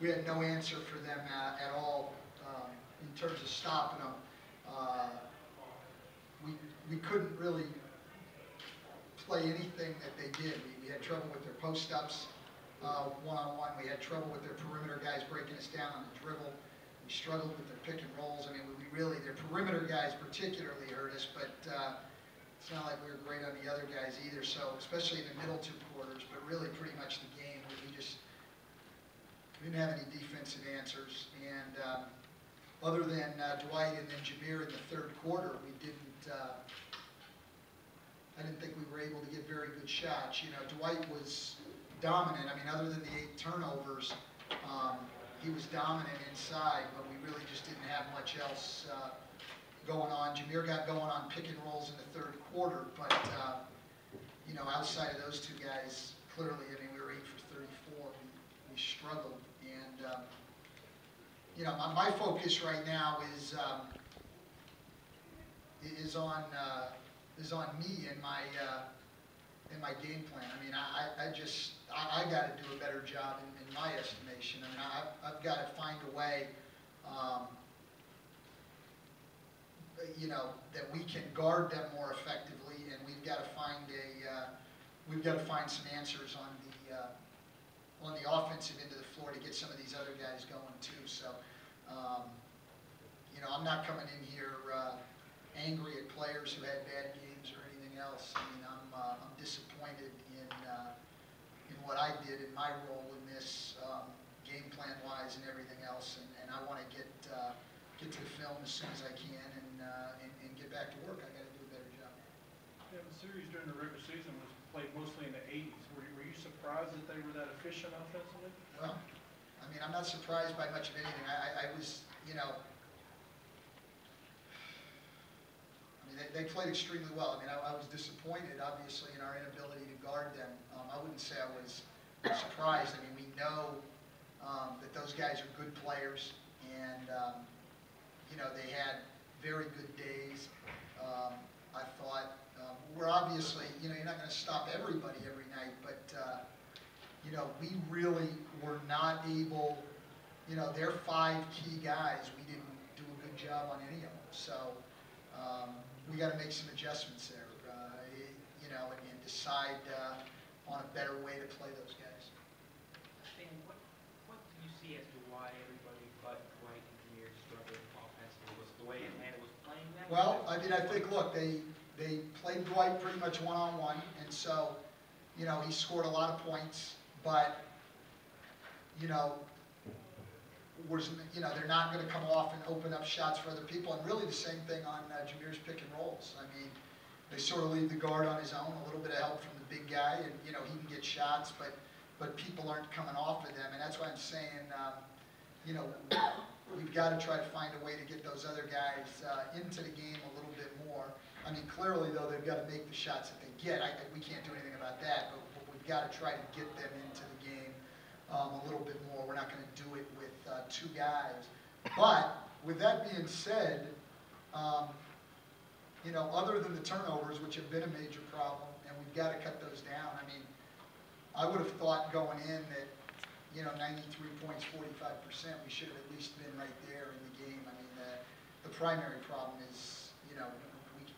we had no answer for them at all in terms of stopping them. We couldn't really play anything that they did. We had trouble with their post-ups one-on-one. We had trouble with their perimeter guys breaking us down on the dribble. We struggled with their pick and rolls. I mean, we really, their perimeter guys particularly hurt us, but it's not like we were great on the other guys either. So, especially in the middle two quarters, but really pretty much the game, we didn't have any defensive answers. And other than Dwight and then Jameer in the third quarter, we didn't. I didn't think we were able to get very good shots. You know, Dwight was dominant. I mean, other than the 8 turnovers, he was dominant inside, but we really just didn't have much else going on. Jameer got going on pick and rolls in the third quarter, but you know, outside of those two guys, clearly, I mean, we were 8 for 34. We struggled, and you know, my focus right now is on me and my game plan. I mean, I got to do a better job in my estimation. I mean, I've got to find a way, you know, that we can guard them more effectively, and we've got to find some answers on the offensive end of the floor to get some of these other guys going too. So, you know, I'm not coming in here angry at players who had bad games or anything else. I mean, I'm disappointed in what I did in my role in this, game plan wise and everything else, and I want to get to the film as soon as I can and get back to work. I got to do a better job. Yeah, the series during the regular season was played mostly in the 80s. Were you surprised that they were that efficient offensively? Well, I mean, I'm not surprised by much of anything. I was, you know. They played extremely well. I mean, I was disappointed, obviously, in our inability to guard them. I wouldn't say I was surprised. I mean, we know that those guys are good players, and you know, they had very good days. I thought we're obviously, you know, you're not going to stop everybody every night, but you know, we really were not able. You know, their 5 key guys, we didn't do a good job on any of them. So. We got to make some adjustments there, you know, and decide on a better way to play those guys. Stan, what do you see as to why everybody but Dwight and Jameer struggled offensively? Was the way Atlanta was playing that? Well, I mean, I think, look, they played Dwight pretty much one-on-one, and so, you know, he scored a lot of points, but, you know, they're not going to come off and open up shots for other people. And really the same thing on Jameer's pick and rolls. I mean, they sort of leave the guard on his own, a little bit of help from the big guy, and, you know, he can get shots, but people aren't coming off of them. And that's why I'm saying, you know, we've got to try to find a way to get those other guys into the game a little bit more. I mean, clearly, though, they've got to make the shots that they get. We can't do anything about that, but we've got to try to get them into the game a little bit more. We're not going to do it with 2 guys. But with that being said, you know, other than the turnovers, which have been a major problem, and we've got to cut those down. I mean, I would have thought going in that, you know, 93 points, 45%, we should have at least been right there in the game. I mean, the primary problem is, you know,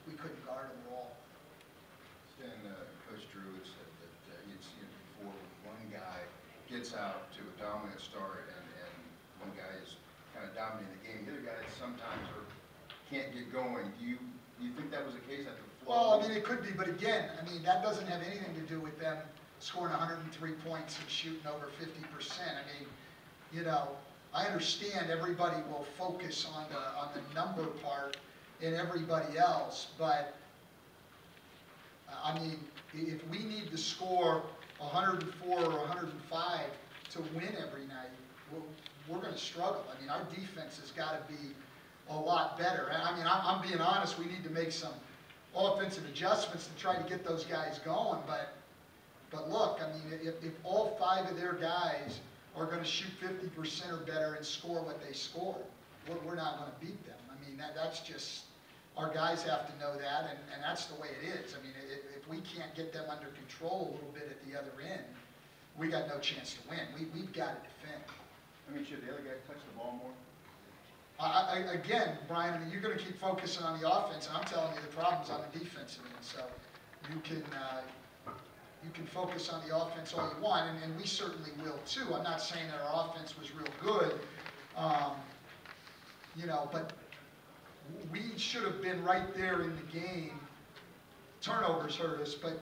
we couldn't guard them at all. Stan, Coach Drew had said that you'd seen it before when one guy gets out to a dominant start and one guy is kind of dominating the game. The other guys sometimes can't get going. Do you think that was the case at the flow? Well, I mean, it could be, but again, I mean, that doesn't have anything to do with them scoring 103 points and shooting over 50%. I mean, you know, I understand everybody will focus on the number part and everybody else, but I mean, if we need to score 104 or 105 to win every night, we're going to struggle. I mean, our defense has got to be a lot better. I mean, I'm being honest, we need to make some offensive adjustments to try to get those guys going, but look, I mean, if all 5 of their guys are going to shoot 50% or better and score what they scored, we're not going to beat them. I mean, that's just, our guys have to know that, and that's the way it is. I mean, if we can't get them under control a little bit at the other end, we got no chance to win. We've got to defend. I mean, should the other guy touch the ball more? Again, Brian, I mean, you're gonna keep focusing on the offense, and I'm telling you the problem's on the defensive end, so you can focus on the offense all you want, and we certainly will too. I'm not saying that our offense was real good, you know, but we should have been right there in the game. Turnovers hurt us, but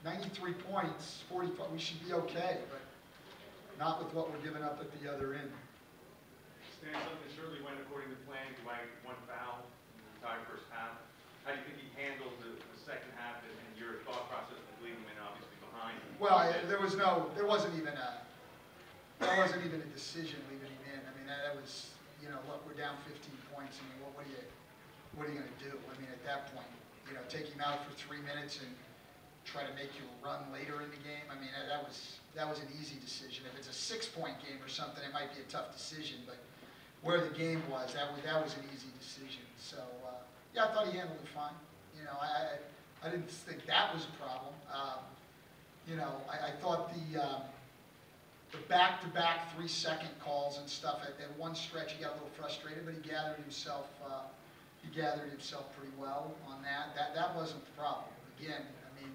93 points, 45, we should be okay, but not with what we're giving up at the other end. Stan, something surely went according to plan. You had one foul in the entire first half. How do you think he handled the second half and your thought process of leading him in, obviously behind? Well, there wasn't even a decision leaving him in. I mean, that was, you know, look, we're down 15 points. I mean, what are you going to do? I mean, at that point, you know, take him out for 3 minutes and try to make you run later in the game. I mean, that was an easy decision. If it's a 6-point game or something, it might be a tough decision, but where the game was, that was an easy decision. So, yeah, I thought he handled it fine. You know, I didn't think that was a problem. You know, I thought the back-to-back 3-second calls and stuff, at one stretch he got a little frustrated, but he gathered himself pretty well on that. That wasn't the problem. Again, I mean,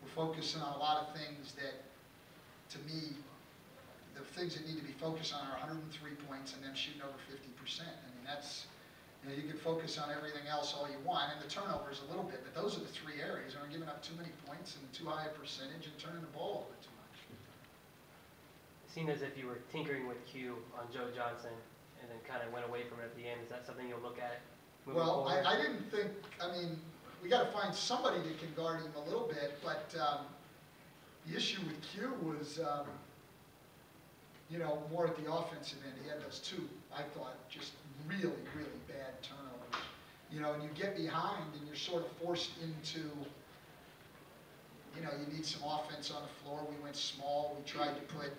we're focusing on a lot of things that, to me, the things that need to be focused on are 103 points and them shooting over 50%. I mean, that's, you know, you can focus on everything else all you want, and the turnovers a little bit, but those are the 3 areas. We're giving up too many points and too high a percentage and turning the ball over too much. It seemed as if you were tinkering with Q on Joe Johnson and then kind of went away from it at the end. Is that something you'll look at moving Well, forward? I didn't think, I mean, we got to find somebody that can guard him a little bit, but the issue with Q was, you know, more at the offensive end. He had those 2, I thought, just really, really bad turnovers. You know, and you get behind and you're sort of forced into, you know, you need some offense on the floor. We went small. We tried to put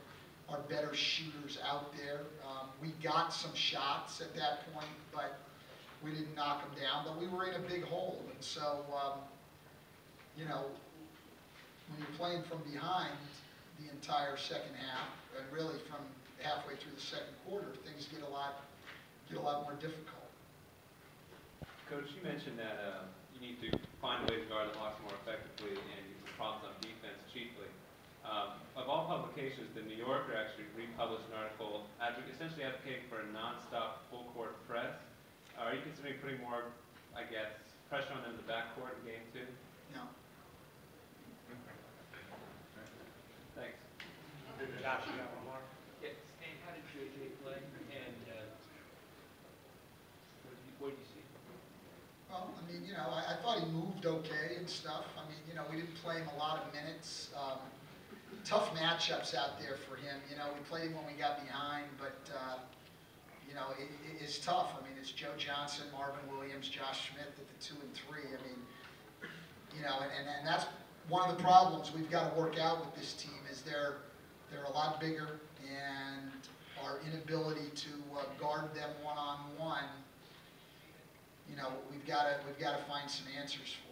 our better shooters out there. We got some shots at that point, but we didn't knock them down. But we were in a big hole. And so, you know, when you're playing from behind the entire second half, and really from halfway through the second quarter, things get a lot more difficult. Coach, you mentioned that you need to find a way to guard the Hawks more effectively and use the problems on defense chiefly. Of all publications, the New Yorker actually republished an article essentially advocating for a non-stop full-court press. Are you considering putting more, I guess, pressure on them in the backcourt in Game 2? No. Thanks. Josh, you got one more? Yeah, Stan, how did JJ play, and what did you see? Well, I mean, you know, I thought he moved okay and stuff. I mean, you know, we didn't play him a lot of minutes. Tough matchups out there for him. You know, we played him when we got behind, but, you know, it's tough. I mean, it's Joe Johnson, Marvin Williams, Josh Smith at the 2 and 3. I mean, you know, and that's one of the problems we've got to work out with this team is they're a lot bigger, and our inability to guard them one-on-one, you know, we've got to find some answers for.